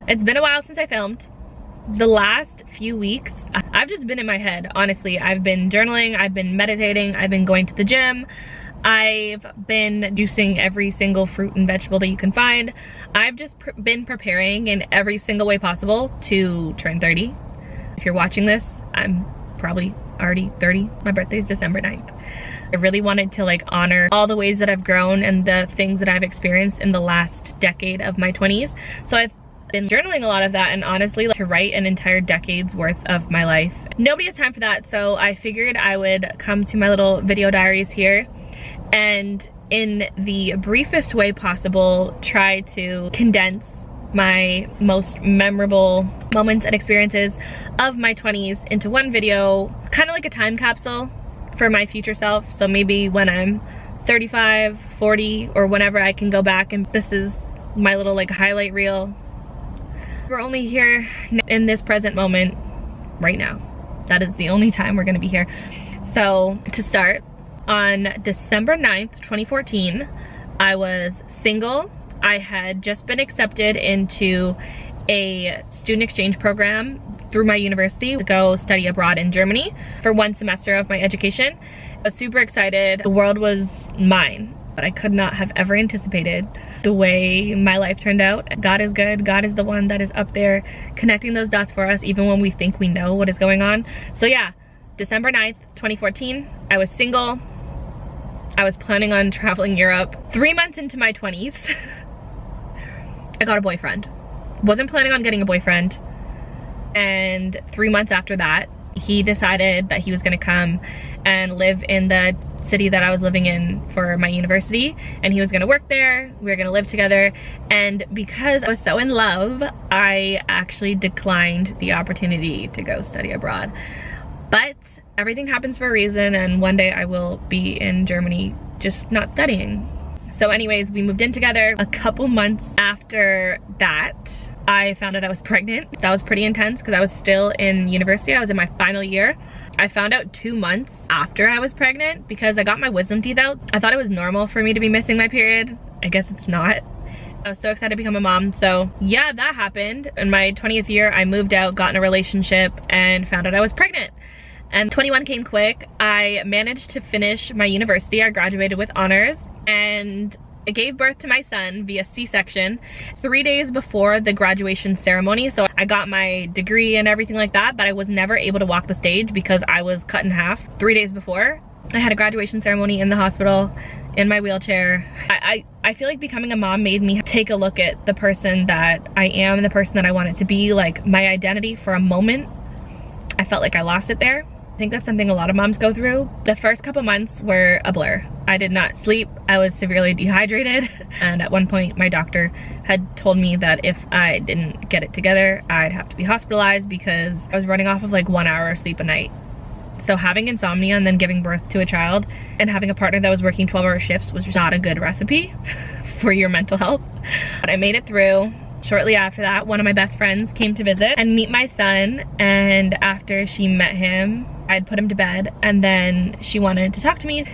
It's been a while since I filmed. The last few weeks, I've just been in my head, honestly. I've been journaling, I've been meditating, I've been going to the gym, I've been juicing every single fruit and vegetable that you can find. I've just been preparing in every single way possible to turn 30. If you're watching this, I'm probably already 30. My birthday is December 9th. I really wanted to like honor all the ways that I've grown and the things that I've experienced in the last decade of my 20s. So I've been journaling a lot of that, and honestly, like, to write an entire decade's worth of my life. Nobody has time for that, so I figured I would come to my little video diaries here and in the briefest way possible try to condense my most memorable moments and experiences of my 20s into one video, kind of like a time capsule for my future self. So maybe when I'm 35, 40, or whenever, I can go back and this is my little like highlight reel. We're only here in this present moment right now. That is the only time we're gonna be here. So to start, on December 9th, 2014, I was single. I had just been accepted into a student exchange program through my university to go study abroad in Germany for 1 semester of my education. I was super excited. The world was mine, but I could not have ever anticipated the way my life turned out. God is good. God is the one that is up there connecting those dots for us even when we think we know what is going on. So yeah, December 9th, 2014, I was single. I was planning on traveling Europe. 3 months into my 20s, I got a boyfriend. Wasn't planning on getting a boyfriend. And 3 months after that, he decided that he was gonna come and live in the city that I was living in for my university, and he was gonna work there, we were gonna live together. And because I was so in love, I actually declined the opportunity to go study abroad. But everything happens for a reason, and one day I will be in Germany just not studying. So anyways, we moved in together. A couple months after that, I found out I was pregnant. That was pretty intense because I was still in university. I was in my final year. I found out 2 months after I was pregnant because I got my wisdom teeth out. I thought it was normal for me to be missing my period. I guess it's not. I was so excited to become a mom. So yeah, that happened. In my 20th year, I moved out, got in a relationship, and found out I was pregnant. And 21 came quick. I managed to finish my university. I graduated with honors, and I gave birth to my son via C-section 3 days before the graduation ceremony. So I got my degree and everything like that, but I was never able to walk the stage because I was cut in half 3 days before. I had a graduation ceremony in the hospital in my wheelchair. I feel like becoming a mom made me take a look at the person that I am and the person that I wanted to be, like my identity. For a moment, I felt like I lost it there. I think that's something a lot of moms go through. The first couple months were a blur. I did not sleep. I was severely dehydrated. And at one point, my doctor had told me that if I didn't get it together, I'd have to be hospitalized because I was running off of like 1 hour of sleep a night. So having insomnia and then giving birth to a child and having a partner that was working 12-hour shifts was not a good recipe for your mental health. But I made it through. Shortly after that, one of my best friends came to visit and meet my son. And after she met him, I'd put him to bed, and then she wanted to talk to me.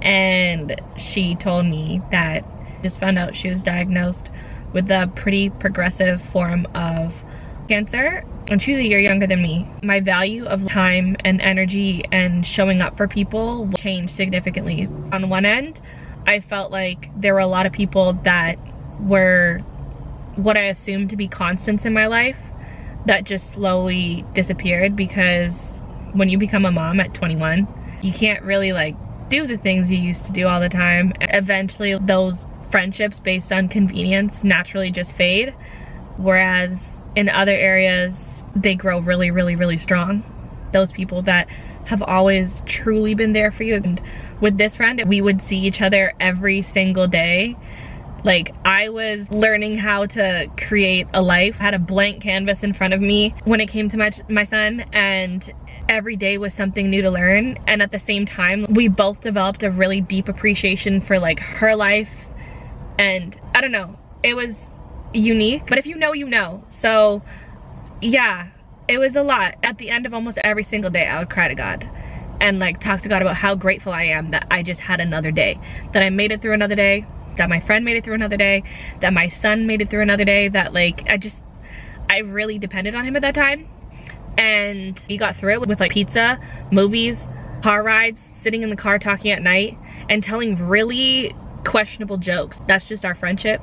And she told me that just found out she was diagnosed with a pretty progressive form of cancer, and she's a year younger than me. My value of time and energy and showing up for people changed significantly. On one end, I felt like there were a lot of people that were what I assumed to be constants in my life that just slowly disappeared, because when you become a mom at 21, you can't really like do the things you used to do all the time. Eventually those friendships based on convenience naturally just fade, whereas in other areas they grow really, really, really strong. Those people that have always truly been there for you. And with this friend, we would see each other every single day. Like, I was learning how to create a life. I had a blank canvas in front of me when it came to my son, and every day was something new to learn. And at the same time, we both developed a really deep appreciation for like her life. And I don't know, it was unique, but if you know, you know. So yeah, it was a lot. At the end of almost every single day, I would cry to God and like talk to God about how grateful I am that I just had another day, that I made it through another day. that my friend made it through another day, that my son made it through another day, that like I really depended on him at that time. And we got through it with like pizza, movies, car rides, sitting in the car talking at night, and telling really questionable jokes. That's just our friendship.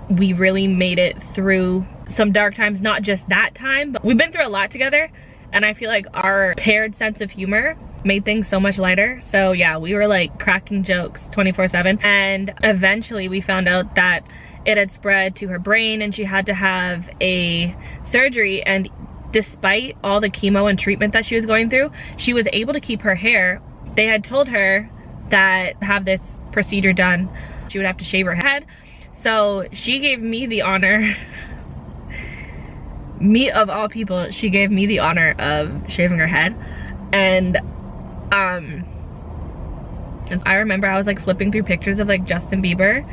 We really made it through some dark times, not just that time, but we've been through a lot together, and I feel like our paired sense of humor made things so much lighter. So yeah, we were like cracking jokes 24/7, and eventually we found out that it had spread to her brain and she had to have a surgery. And despite all the chemo and treatment that she was going through, she was able to keep her hair. They had told her that to have this procedure done, she would have to shave her head. So she gave me the honor, me of all people, she gave me the honor of shaving her head. And I remember I was like flipping through pictures of like Justin Bieber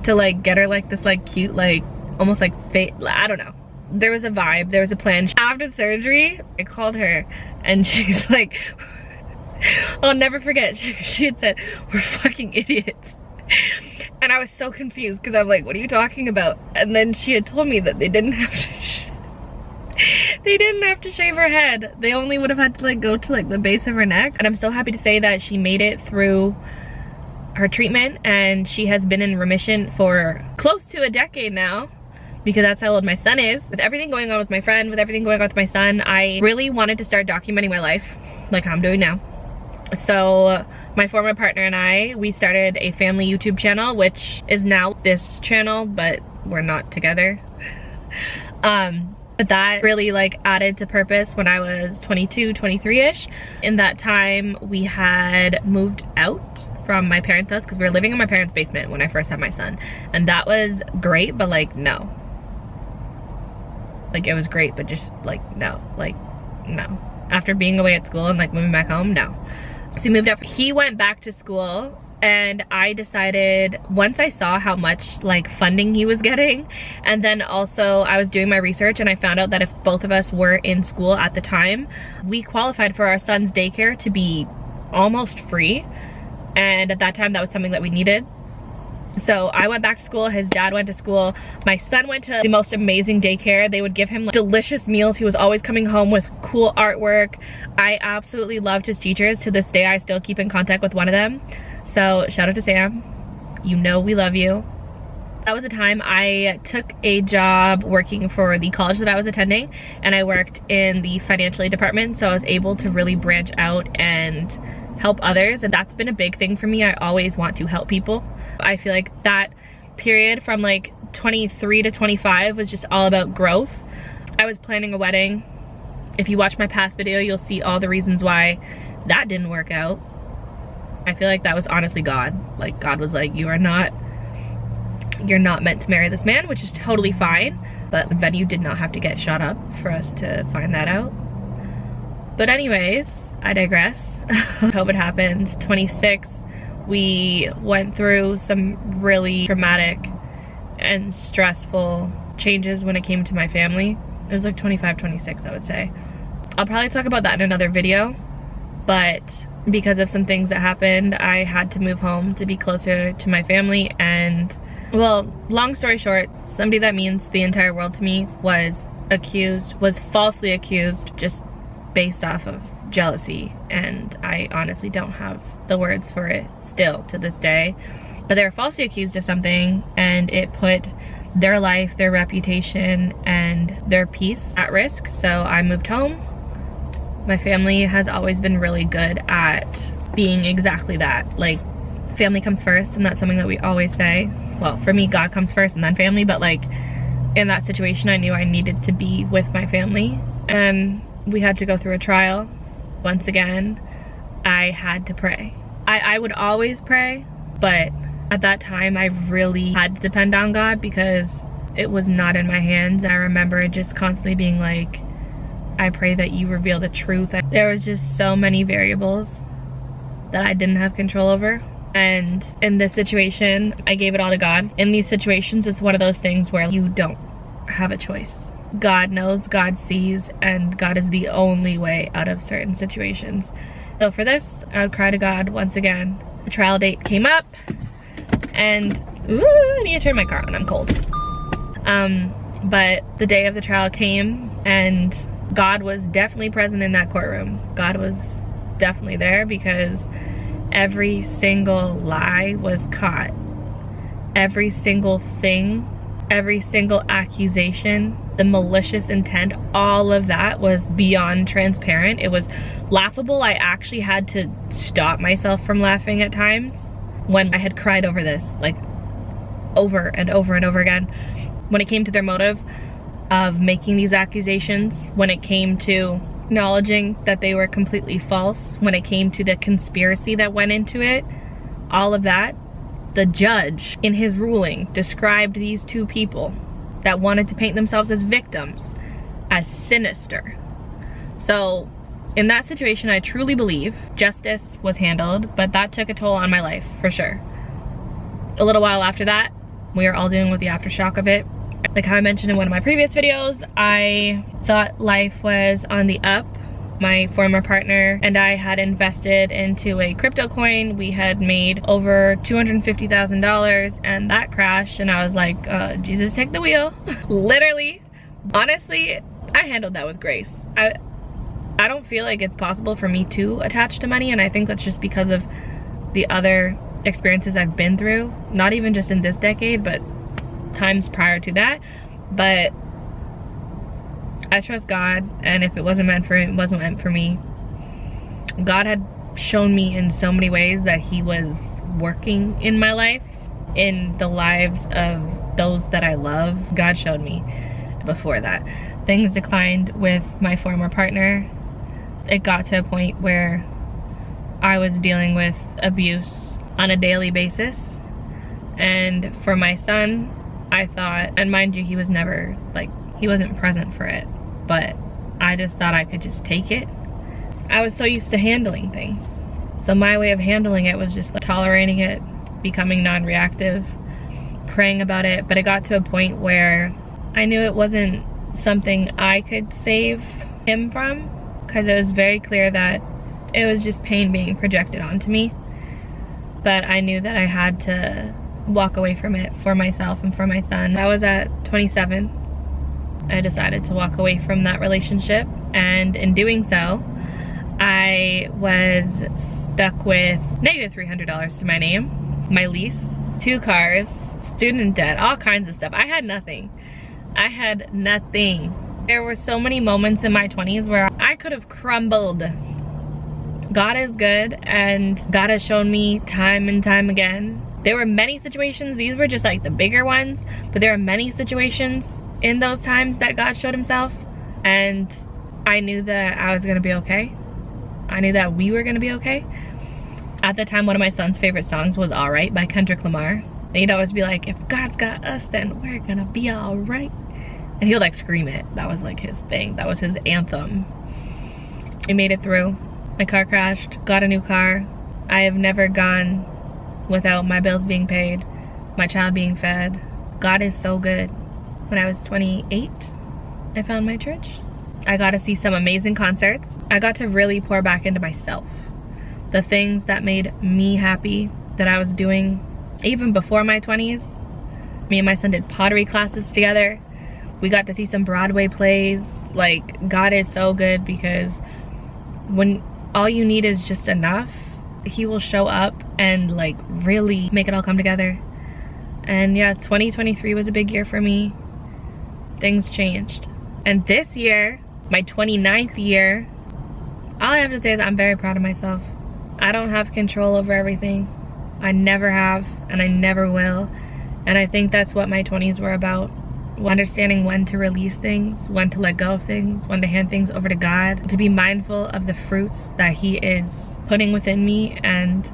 to like get her like this like cute, like almost like I don't know. There was a vibe, there was a plan. After the surgery, I called her and she's like, I'll never forget, she had said, "We're fucking idiots." And I was so confused because I'm like, what are you talking about? And then she had told me that they didn't have to shave her head. They only would have had to like go to like the base of her neck. And I'm so happy to say that she made it through her treatment, and she has been in remission for close to a decade now, because that's how old my son is. With everything going on with my friend, with everything going on with my son, I really wanted to start documenting my life like how I'm doing now. So my former partner and I, we started a family YouTube channel, which is now this channel, but we're not together. But that really like added to purpose when I was 22, 23-ish. In that time, we had moved out from my parents' house because we were living in my parents' basement when I first had my son. And that was great, but like, no. Like, it was great, but just like, no. Like, no. After being away at school and like moving back home, no. So he moved out. He went back to school, and I decided, once I saw how much like funding he was getting, and then also I was doing my research and I found out that if both of us were in school at the time, we qualified for our son's daycare to be almost free. And at that time, that was something that we needed. So I went back to school, his dad went to school, my son went to the most amazing daycare. They would give him like, delicious meals. He was always coming home with cool artwork. I absolutely loved his teachers. To this day, I still keep in contact with one of them. So shout out to Sam. You know we love you. That was the time I took a job working for the college that I was attending, and I worked in the financial aid department, so I was able to really branch out and help others, and that's been a big thing for me. I always want to help people. I feel like that period from like 23 to 25 was just all about growth. I was planning a wedding. If you watch my past video, you'll see all the reasons why that didn't work out. I feel like that was honestly God. Like, God was like, you're not meant to marry this man, which is totally fine. But the venue did not have to get shot up for us to find that out. But anyways, I digress. COVID happened, 26. We went through some really traumatic and stressful changes when it came to my family. It was like 25, 26, I would say. I'll probably talk about that in another video, but because of some things that happened, I had to move home to be closer to my family. And well, long story short, somebody that means the entire world to me was falsely accused, just based off of jealousy. And I honestly don't have the words for it still to this day. But they were falsely accused of something, and it put their life, their reputation, and their peace at risk. So I moved home. My family has always been really good at being exactly that. Like, family comes first, and that's something that we always say. Well, for me, God comes first and then family, but like in that situation, I knew I needed to be with my family, and we had to go through a trial. Once again, I had to pray. I would always pray, but at that time, I really had to depend on God because it was not in my hands. I remember just constantly being like, I pray that you reveal the truth. There was just so many variables that I didn't have control over. And in this situation, I gave it all to God. In these situations, it's one of those things where you don't have a choice. God knows, God sees, and God is the only way out of certain situations. So for this, I would cry to God once again. The trial date came up, and Ooh, I need to turn my car on, I'm cold. But the day of the trial came, and God was definitely present in that courtroom. God was definitely there, because every single lie was caught. Every single thing, every single accusation, the malicious intent, all of that was beyond transparent. It was laughable. I actually had to stop myself from laughing at times when I had cried over this, like over and over and over again. When it came to their motive of making these accusations, when it came to acknowledging that they were completely false, when it came to the conspiracy that went into it, all of that, the judge in his ruling described these two people that wanted to paint themselves as victims as sinister. So in that situation, I truly believe justice was handled, but that took a toll on my life for sure. A little while after that, we were all dealing with the aftershock of it. Like how I mentioned in one of my previous videos, I thought life was on the up. My former partner and I had invested into a crypto coin. We had made over $250,000 and that crashed, and I was like, Jesus, take the wheel. Literally, honestly, I handled that with grace. I don't feel like it's possible for me to attach to money, and I think that's just because of the other experiences I've been through, not even just in this decade, but times prior to that. But I trust God, and if it wasn't meant for him, it wasn't meant for me. God had shown me in so many ways that he was working in my life, in the lives of those that I love. God showed me before that. Things declined with my former partner. It got to a point where I was dealing with abuse on a daily basis. And for my son, I thought, and mind you, he was never, like, he wasn't present for it, but I just thought I could just take it. I was so used to handling things. So my way of handling it was just like tolerating it, becoming non-reactive, praying about it. But it got to a point where I knew it wasn't something I could save him from, because it was very clear that it was just pain being projected onto me. But I knew that I had to walk away from it for myself and for my son. I was at 27. I decided to walk away from that relationship, and in doing so, I was stuck with negative $300 to my name, my lease, 2 cars, student debt, all kinds of stuff. I had nothing. I had nothing. There were so many moments in my 20s where I could have crumbled. God is good, and God has shown me time and time again. There were many situations, these were just like the bigger ones, but there are many situations in those times that God showed himself, and I knew that I was gonna be okay. I knew that we were gonna be okay. At the time, one of my son's favorite songs was All Right by Kendrick Lamar. And he'd always be like, if God's got us, then we're gonna be all right. And he would like scream it. That was like his thing. That was his anthem. We made it through. My car crashed, got a new car. I have never gone without my bills being paid, my child being fed. God is so good. When I was 28, I found my church. I got to see some amazing concerts. I got to really pour back into myself. The things that made me happy that I was doing even before my 20s. Me and my son did pottery classes together. We got to see some Broadway plays. Like, God is so good, because when all you need is just enough, he will show up and like really make it all come together. And yeah, 2023 was a big year for me. Things changed. And this year, my 29th year, all I have to say is I'm very proud of myself. I don't have control over everything. I never have, and I never will. And I think that's what my 20s were about. Understanding when to release things, when to let go of things, when to hand things over to God, to be mindful of the fruits that he is putting within me and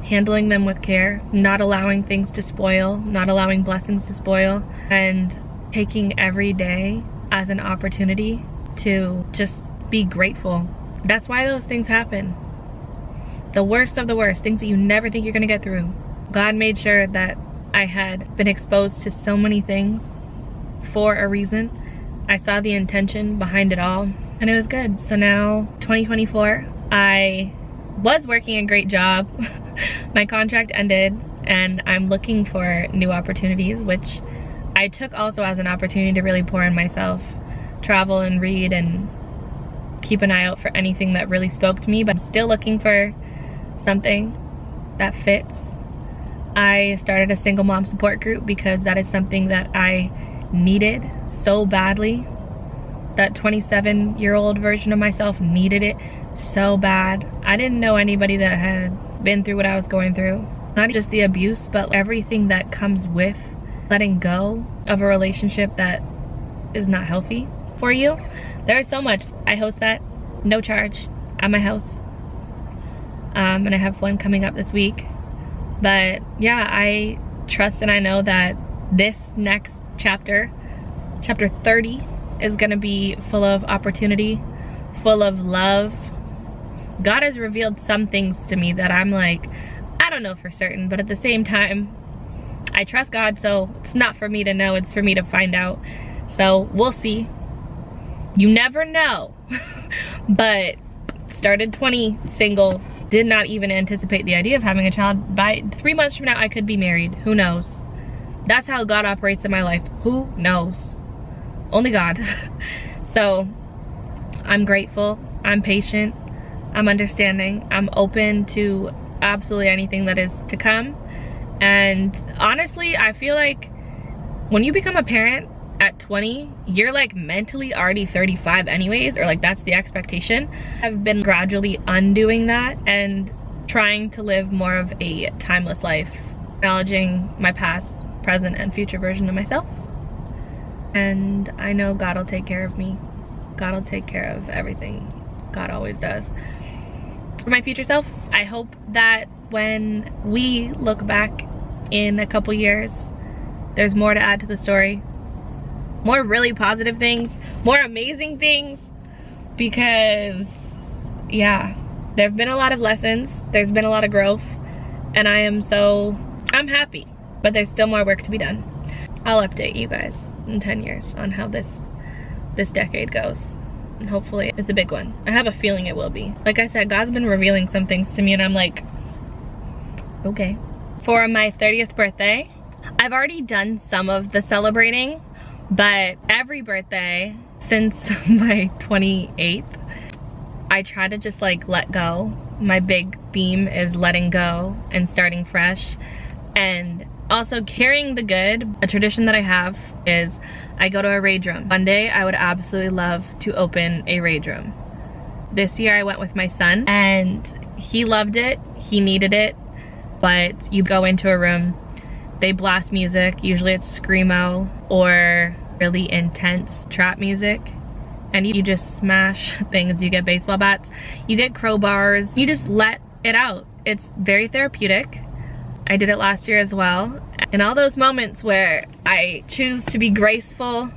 handling them with care, not allowing things to spoil, not allowing blessings to spoil, and taking every day as an opportunity to just be grateful. That's why those things happen. The worst of the worst, things that you never think you're gonna get through. God made sure that I had been exposed to so many things for a reason. I saw the intention behind it all, and it was good. So now, 2024, I was working a great job. My contract ended. and I'm looking for new opportunities, which I took also as an opportunity to really pour in myself, travel and read and keep an eye out for anything that really spoke to me, but I'm still looking for something that fits. I started a single mom support group because that is something that I needed so badly. That 27-year-old version of myself needed it so bad. I didn't know anybody that had been through what I was going through. Not just the abuse, but everything that comes with letting go of a relationship that is not healthy for you. There is so much. I host that, no charge, at my house. And I have one coming up this week. But yeah, I trust and I know that this next chapter, chapter 30, is gonna be full of opportunity, full of love. God has revealed some things to me that I'm like, I don't know for certain, but at the same time, I trust God, so it's not for me to know, it's for me to find out. So we'll see. You never know. But started 20, single, did not even anticipate the idea of having a child. By 3 months from now, I could be married. Who knows? That's how God operates in my life. Who knows? Only God. So I'm grateful. I'm patient. I'm understanding. I'm open to absolutely anything that is to come. And honestly, I feel like when you become a parent at 20, you're like mentally already 35 anyways, or like that's the expectation. I've been gradually undoing that and trying to live more of a timeless life, acknowledging my past, present, and future version of myself. And I know God will take care of me. God will take care of everything. God always does. For my future self, I hope that when we look back in a couple years, there's more to add to the story. More really positive things, more amazing things, because yeah, there have been a lot of lessons, there's been a lot of growth, and I'm happy, but there's still more work to be done. I'll update you guys in 10 years on how this decade goes, and hopefully it's a big one. I have a feeling it will be. Like I said, God's been revealing some things to me and I'm like, okay. For my 30th birthday, I've already done some of the celebrating, but every birthday since my 28th, I try to just like let go. My big theme is letting go and starting fresh, and also carrying the good. A tradition that I have is I go to a rage room. One day I would absolutely love to open a rage room. This year I went with my son and he loved it, he needed it, but you go into a room, they blast music, usually it's screamo or really intense trap music, and you just smash things. You get baseball bats, you get crowbars, you just let it out. It's very therapeutic. I did it last year as well. And all those moments where I choose to be graceful,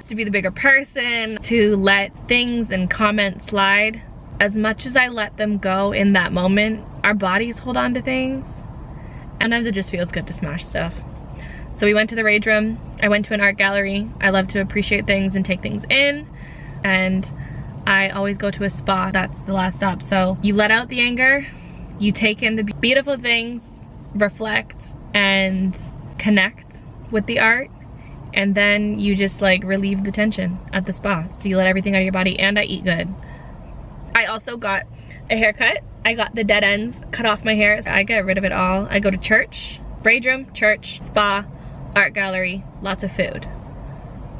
to be the bigger person, to let things and comments slide, as much as I let them go in that moment, our bodies hold on to things. And sometimes it just feels good to smash stuff. So we went to the rage room. I went to an art gallery. I love to appreciate things and take things in. And I always go to a spa. That's the last stop. So you let out the anger, you take in the beautiful things, reflect and connect with the art, and then you just like relieve the tension at the spa. So you let everything out of your body, and I eat good. I also got a haircut. I got the dead ends cut off my hair. I get rid of it all. I go to church, rage room, church, spa, art gallery, lots of food.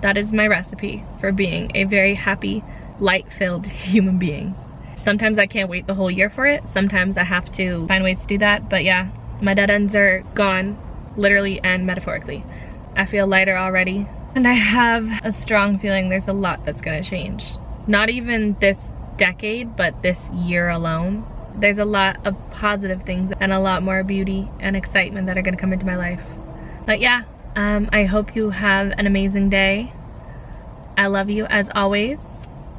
That is my recipe for being a very happy, light-filled human being. Sometimes I can't wait the whole year for it. Sometimes I have to find ways to do that, but yeah, my dead ends are gone, literally and metaphorically. I feel lighter already, and I have a strong feeling there's a lot that's gonna change. Not even this decade, but this year alone. There's a lot of positive things and a lot more beauty and excitement that are gonna come into my life. But yeah, I hope you have an amazing day. I love you as always,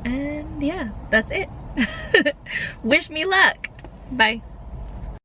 and yeah, that's it. Wish me luck. Bye.